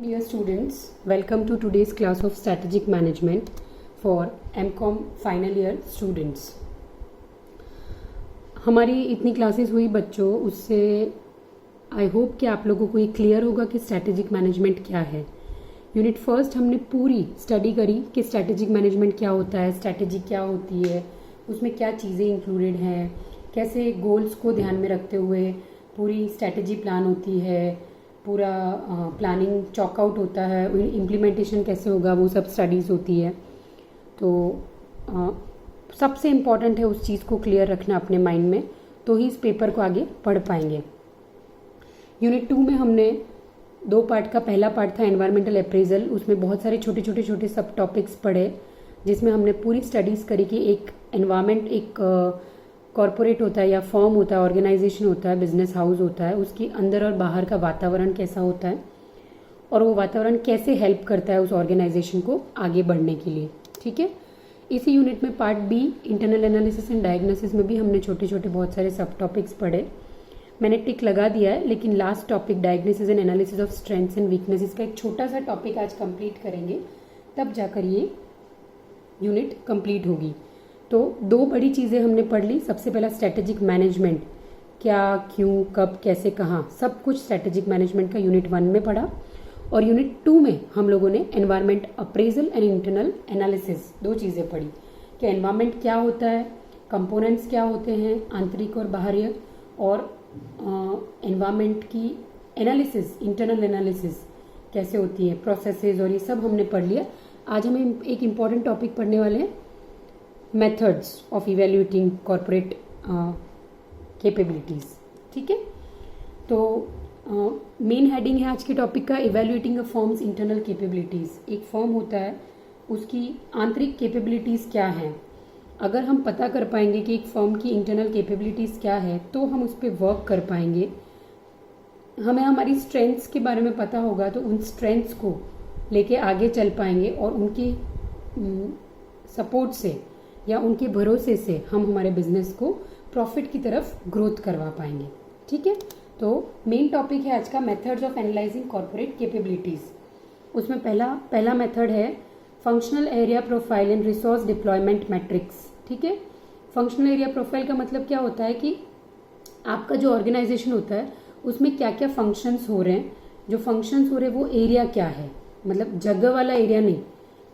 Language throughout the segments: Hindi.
Dear students, welcome to today's class of Strategic Management for MCOM Final Year Students. हमारी इतनी क्लासेस हुई बच्चों, उससे आई होप कि आप लोगों को ये क्लियर होगा कि स्ट्रैटेजिक मैनेजमेंट क्या है. यूनिट फर्स्ट हमने पूरी स्टडी करी कि स्ट्रैटेजिक मैनेजमेंट क्या होता है, स्ट्रैटेजी क्या होती है, उसमें क्या चीज़ें इंक्लूडेड हैं, कैसे गोल्स को ध्यान में रखते हुए पूरी स्ट्रैटेजी प्लान होती है, पूरा प्लानिंग चॉकआउट होता है, इम्प्लीमेंटेशन कैसे होगा, वो सब स्टडीज़ होती है. तो सबसे इम्पॉर्टेंट है उस चीज़ को क्लियर रखना अपने माइंड में, तो ही इस पेपर को आगे पढ़ पाएंगे. यूनिट 2 में हमने 2 पार्ट का पहला पार्ट था एनवायरमेंटल अप्रेजल. उसमें बहुत सारे छोटे छोटे सब टॉपिक्स पढ़े, जिसमें हमने पूरी स्टडीज़ करी कि एक एनवायरमेंट, एक कॉरपोरेट होता है या फॉर्म होता है, ऑर्गेनाइजेशन होता है, बिजनेस हाउस होता है, उसके अंदर और बाहर का वातावरण कैसा होता है और वो वातावरण कैसे हेल्प करता है उस ऑर्गेनाइजेशन को आगे बढ़ने के लिए. ठीक है. इसी यूनिट में part B internal analysis and diagnosis में भी हमने छोटे छोटे बहुत सारे सब टॉपिक्स पढ़े. मैंने टिक लगा दिया है, लेकिन last topic diagnosis and analysis of strengths and weaknesses का एक छोटा सा टॉपिक आज कंप्लीट करेंगे, तब जाकर ये यूनिट कंप्लीट होगी. तो 2 बड़ी चीज़ें हमने पढ़ ली. सबसे पहला स्ट्रैटेजिक मैनेजमेंट, क्या, क्यों, कब, कैसे, कहाँ, सब कुछ स्ट्रैटेजिक मैनेजमेंट का यूनिट 1 में पढ़ा. और यूनिट 2 में हम लोगों ने environment appraisal and internal analysis 2 चीज़ें पढ़ी कि एनवायरमेंट क्या होता है, कंपोनेंट्स क्या होते हैं, आंतरिक और बाहरी, और एनवायरमेंट की एनालिसिस, इंटरनल एनालिसिस कैसे होती है, प्रोसेसेस, और ये सब हमने पढ़ लिया. आज हम एक इम्पॉर्टेंट टॉपिक पढ़ने वाले हैं, methods of evaluating corporate capabilities. ठीक है. तो मेन हेडिंग है आज के टॉपिक का, इवेल्यूएटिंग अ फॉर्म्स इंटरनल कैपेबिलिटीज़. एक फॉर्म होता है, उसकी आंतरिक कैपेबिलिटीज़ क्या हैं. अगर हम पता कर पाएंगे कि एक फॉर्म की इंटरनल कैपेबिलिटीज़ क्या है, तो हम उस पर वर्क कर पाएंगे. हमें हमारी स्ट्रेंथ्स के बारे में पता होगा, तो उन स्ट्रेंथ्स को लेके आगे चल पाएंगे और उनकी सपोर्ट से या उनके भरोसे से हम हमारे बिजनेस को प्रॉफिट की तरफ ग्रोथ करवा पाएंगे. ठीक है. तो मेन टॉपिक है आज का methods of analysing corporate capabilities. उसमें पहला मेथड है functional area profile and resource deployment matrix. ठीक है. फंक्शनल एरिया प्रोफाइल का मतलब क्या होता है कि आपका जो ऑर्गेनाइजेशन होता है उसमें क्या क्या फंक्शंस हो रहे हैं. जो फंक्शंस हो रहे हैं वो एरिया क्या है, मतलब जगह वाला एरिया नहीं.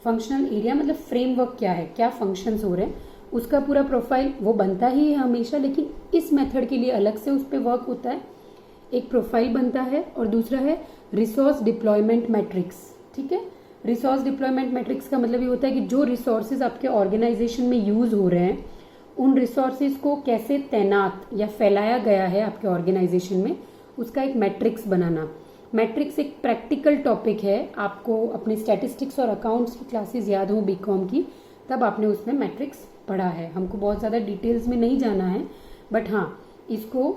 फंक्शनल एरिया मतलब फ्रेमवर्क क्या है, क्या फंक्शंस हो रहे हैं, उसका पूरा प्रोफाइल वो बनता ही है हमेशा, लेकिन इस मेथड के लिए अलग से उस पर वर्क होता है. एक प्रोफाइल बनता है और दूसरा है रिसोर्स डिप्लॉयमेंट मैट्रिक्स. ठीक है. रिसोर्स डिप्लॉयमेंट मैट्रिक्स का मतलब ये होता है कि जो रिसोर्सेज आपके ऑर्गेनाइजेशन में यूज हो रहे हैं, उन रिसोर्सेज को कैसे तैनात या फैलाया गया है आपके ऑर्गेनाइजेशन में, उसका एक मैट्रिक्स बनाना. मैट्रिक्स एक प्रैक्टिकल टॉपिक है. आपको अपने स्टैटिस्टिक्स और अकाउंट्स की क्लासेस याद हो बीकॉम की, तब आपने उसमें मैट्रिक्स पढ़ा है. हमको बहुत ज़्यादा डिटेल्स में नहीं जाना है, बट हाँ, इसको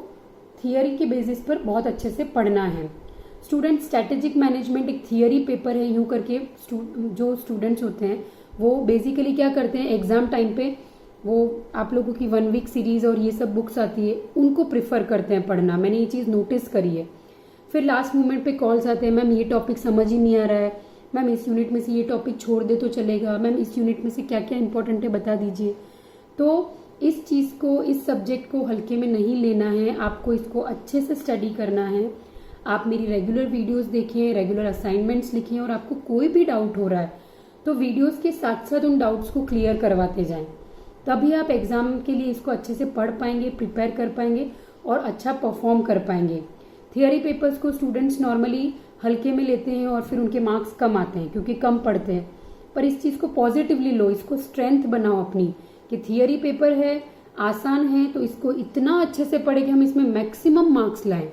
थियरी के बेसिस पर बहुत अच्छे से पढ़ना है. स्टूडेंट, स्ट्रैटेजिक मैनेजमेंट एक थियरी पेपर है. यूँ करके जो स्टूडेंट्स होते हैं वो बेसिकली क्या करते हैं, एग्ज़ाम टाइम पे वो आप लोगों की 1 वीक सीरीज़ और ये सब बुक्स आती है, उनको प्रिफर करते हैं पढ़ना. मैंने ये चीज़ नोटिस करी है. फिर लास्ट मोमेंट पे कॉल्स आते हैं, मैम ये टॉपिक समझ ही नहीं आ रहा है, मैम इस यूनिट में से ये टॉपिक छोड़ दे तो चलेगा, मैम इस यूनिट में से क्या क्या इंपॉर्टेंट है बता दीजिए. तो इस चीज़ को, इस सब्जेक्ट को हल्के में नहीं लेना है. आपको इसको अच्छे से स्टडी करना है. आप मेरी रेगुलर वीडियोस देखें, रेगुलर असाइनमेंट्स लिखें, और आपको कोई भी डाउट हो रहा है तो वीडियोस के साथ साथ उन डाउट्स को क्लियर करवाते जाएं. तभी आप एग्ज़ाम के लिए इसको अच्छे से पढ़ पाएंगे, प्रिपेयर कर पाएंगे और अच्छा परफॉर्म कर पाएंगे. थियरी पेपर्स को स्टूडेंट्स नॉर्मली हल्के में लेते हैं और फिर उनके मार्क्स कम आते हैं क्योंकि कम पढ़ते हैं. पर इस चीज़ को पॉजिटिवली लो, इसको स्ट्रेंथ बनाओ अपनी कि थियरी पेपर है, आसान है, तो इसको इतना अच्छे से पढ़े कि हम इसमें मैक्सिमम मार्क्स लाएं.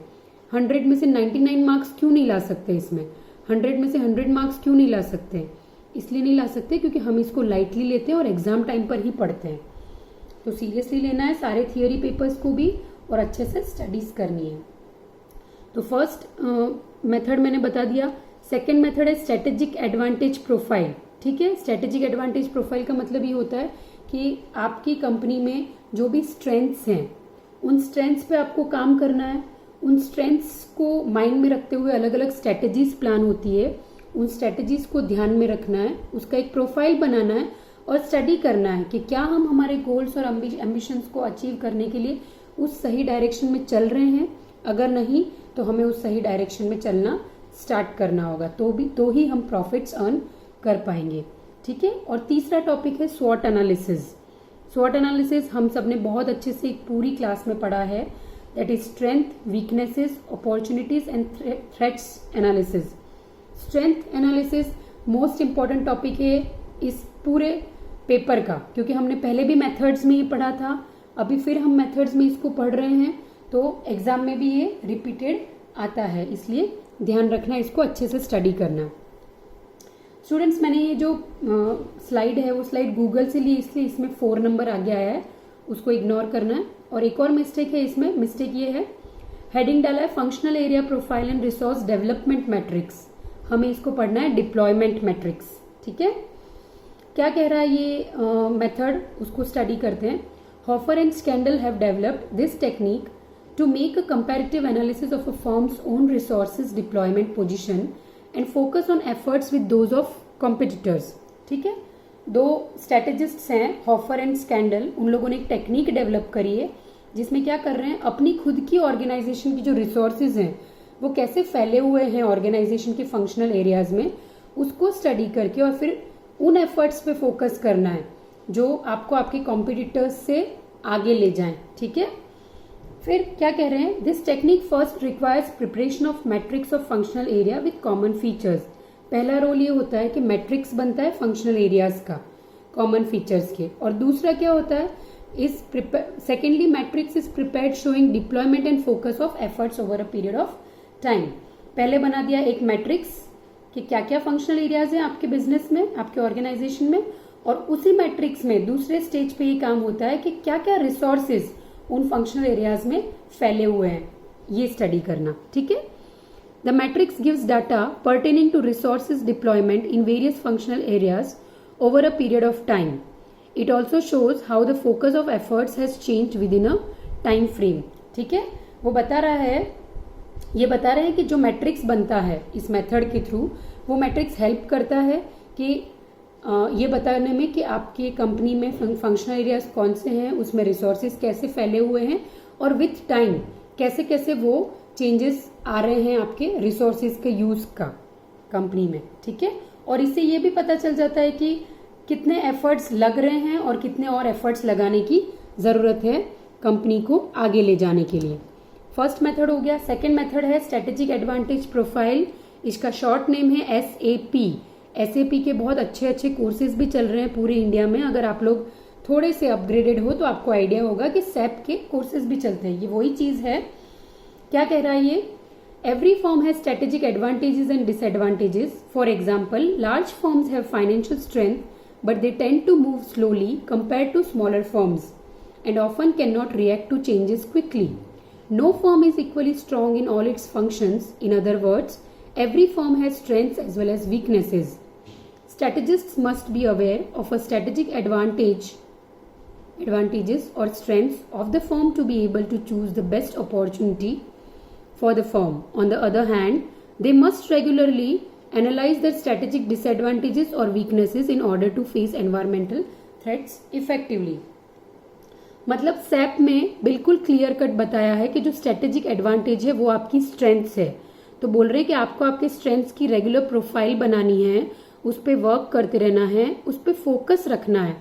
100 में से 99 मार्क्स क्यों नहीं ला सकते, इसमें 100 में से 100 मार्क्स क्यों नहीं ला सकते. इसलिए नहीं ला सकते क्योंकि हम इसको लाइटली लेते हैं और एग्जाम टाइम पर ही पढ़ते हैं. तो सीरियसली लेना है सारे थियरी पेपर्स को भी और अच्छे से स्टडीज करनी है. तो फर्स्ट मेथड मैंने बता दिया. सेकेंड मेथड है स्ट्रेटेजिक एडवांटेज प्रोफाइल. ठीक है. स्ट्रेटेजिक एडवांटेज प्रोफाइल का मतलब ये होता है कि आपकी कंपनी में जो भी स्ट्रेंथ्स हैं, उन स्ट्रेंथ्स पे आपको काम करना है, उन स्ट्रेंथ्स को माइंड में रखते हुए अलग अलग स्ट्रेटेजीज प्लान होती है, उन स्ट्रेटेजीज को ध्यान में रखना है, उसका एक प्रोफाइल बनाना है और स्टडी करना है कि क्या हम हमारे गोल्स और एम्बिशंस को अचीव करने के लिए उस सही डायरेक्शन में चल रहे हैं। अगर नहीं तो हमें उस सही डायरेक्शन में चलना स्टार्ट करना होगा, तो ही हम प्रॉफिट्स अर्न कर पाएंगे। ठीक है। और तीसरा टॉपिक है स्वॉट एनालिसिस। स्वॉट एनालिसिस हम सब ने बहुत अच्छे से एक पूरी क्लास में पढ़ा है, that is strength, weaknesses, opportunities and threats analysis. Strength analysis most important topic है इस पूरे पेपर का, क्योंकि हमने पहले भी मेथड्स में ही पढ़ा था, अभी फिर हम मेथड्स में इसको पढ़ रहे हैं, तो एग्जाम में भी ये रिपीटेड आता है, इसलिए ध्यान रखना, इसको अच्छे से स्टडी करना। स्टूडेंट्स, मैंने ये जो स्लाइड है वो स्लाइड गूगल से ली, इसलिए इसमें 4 नंबर आगे आया है, उसको इग्नोर करना है। और एक और मिस्टेक है इसमें, मिस्टेक ये है, हेडिंग डाला है functional area profile and resource development matrix, हमें इसको पढ़ना है डिप्लॉयमेंट मैट्रिक्स। ठीक है। क्या कह रहा है ये मेथड, उसको स्टडी करते हैं। Hopper and scandal have developed this technique to make a comparative analysis of a firm's own resources deployment position and focus on efforts with those of competitors। ठीक है। 2 स्ट्रेटेजिस्ट्स हैं, हॉफर एंड स्कैंडल, उन लोगों ने एक टेक्निक डेवलप करी है जिसमें क्या कर रहे हैं, अपनी खुद की ऑर्गेनाइजेशन की जो रिसोर्सेज हैं वो कैसे फैले हुए हैं ऑर्गेनाइजेशन के फंक्शनल एरियाज में, उसको स्टडी करके और फिर उन एफर्ट्स पे फोकस करना है जो आपको आपके कॉम्पिटिटर्स से आगे ले जाएं। ठीक है। फिर क्या कह रहे हैं, this technique first requires preparation of matrix of functional area with common features. पहला रोल ये होता है कि मैट्रिक्स बनता है फंक्शनल एरियाज का कॉमन फीचर्स के, और दूसरा क्या होता है, इस secondly matrix is prepared showing deployment and focus of efforts over a period of time. पहले बना दिया एक मैट्रिक्स कि क्या क्या फंक्शनल एरियाज हैं आपके बिजनेस में, आपके ऑर्गेनाइजेशन में, और उसी मैट्रिक्स में दूसरे स्टेज पे ये काम होता है कि क्या क्या रिसोर्सेज उन फंक्शनल एरियाज में फैले हुए हैं, ये स्टडी करना। ठीक है। The matrix gives data pertaining to resources deployment in various functional areas over a period of time. It also shows how the focus of efforts has changed within a time frame. ठीक है। वो बता रहा है, ये बता रहे हैं कि जो मैट्रिक्स बनता है इस मेथड के थ्रू, वो मैट्रिक्स हेल्प करता है कि ये बताने में कि आपकी कंपनी में फंक्शनल एरियाज कौन से हैं, उसमें रिसोर्सेज कैसे फैले हुए हैं, और विथ टाइम कैसे कैसे वो चेंजेस आ रहे हैं आपके रिसोर्सेज के यूज का कंपनी में। ठीक है। और इससे ये भी पता चल जाता है कि कितने एफर्ट्स लग रहे हैं और कितने और एफर्ट्स लगाने की जरूरत है कंपनी को आगे ले जाने के लिए। फर्स्ट मेथड हो गया। सेकेंड मेथड है स्ट्रेटेजिक एडवांटेज प्रोफाइल, इसका शॉर्ट नेम है SAP। SAP के बहुत अच्छे अच्छे कोर्सेज भी चल रहे हैं पूरे इंडिया में, अगर आप लोग थोड़े से अपग्रेडेड हो तो आपको आइडिया होगा कि SAP के कोर्सेज भी चलते हैं, ये वही चीज है। क्या कह रहा है ये, every firm has strategic advantages and disadvantages. For example, large firms have financial strength but they tend to move slowly compare to smaller firms and often can not react to changes quickly. No firm is equally strong in all its functions. In other words, every firm has strengths as well as weaknesses. Strategists must be aware of a strategic advantages or strengths of the firm to be able to choose the best opportunity for the firm. On the other hand, they must regularly analyze their strategic disadvantages or weaknesses in order to face environmental threats effectively. मतलब SAP में बिल्कुल क्लियर कट बताया है कि जो स्ट्रेटेजिक एडवांटेज है वो आपकी स्ट्रेंथ्स है। तो बोल रहे हैं कि आपको आपके स्ट्रेंथ्स की रेगुलर प्रोफाइल बनानी है, उस पर वर्क करते रहना है, उस पर फोकस रखना है,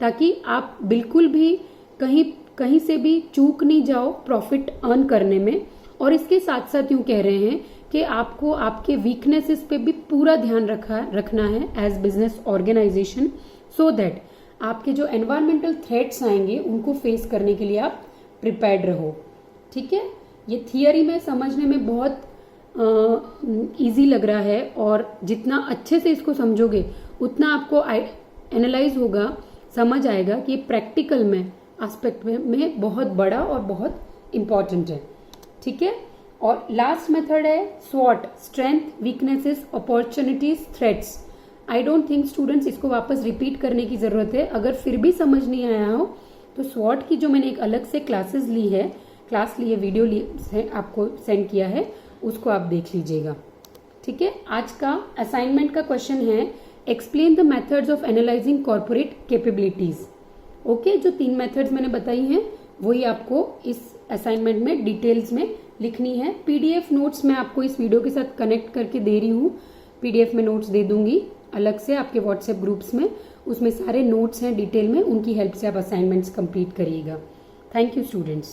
ताकि आप बिल्कुल भी कहीं से भी चूक नहीं जाओ प्रॉफिट अर्न करने में। और इसके साथ साथ यूं कह रहे हैं कि आपको आपके वीकनेसेस पे भी पूरा ध्यान रखना है as business organisation, so that आपके जो एनवायरमेंटल थ्रेट्स आएंगे उनको फेस करने के लिए आप प्रिपेयर्ड रहो। ठीक है। ये थियरी में समझने में बहुत इजी लग रहा है, और जितना अच्छे से इसको समझोगे उतना आपको एनालाइज होगा, समझ आएगा कि प्रैक्टिकल में एस्पेक्ट में बहुत बड़ा और बहुत इंपॉर्टेंट है। ठीक है। और लास्ट मेथड है स्वॉट, strength, weaknesses, opportunities, threats. I don't think students इसको वापस रिपीट करने की जरूरत है। अगर फिर भी समझ नहीं आया हो तो स्वॉट की जो मैंने एक अलग से क्लासेस ली है, क्लास लिए वीडियो लिए आपको सेंड किया है, उसको आप देख लीजिएगा। ठीक है, आज का असाइनमेंट का क्वेश्चन है explain the methods of analysing corporate capabilities. Okay, जो 3 मेथड्स मैंने बताई हैं वही आपको इस असाइनमेंट में डिटेल्स में लिखनी है। पीडीएफ नोट्स मैं आपको इस वीडियो के साथ कनेक्ट करके दे रही हूँ, पीडीएफ में नोट्स दे दूंगी अलग से आपके व्हाट्सएप ग्रुप्स में, उसमें सारे नोट्स हैं डिटेल में, उनकी हेल्प से आप असाइनमेंट्स कंप्लीट करिएगा। Thank you students.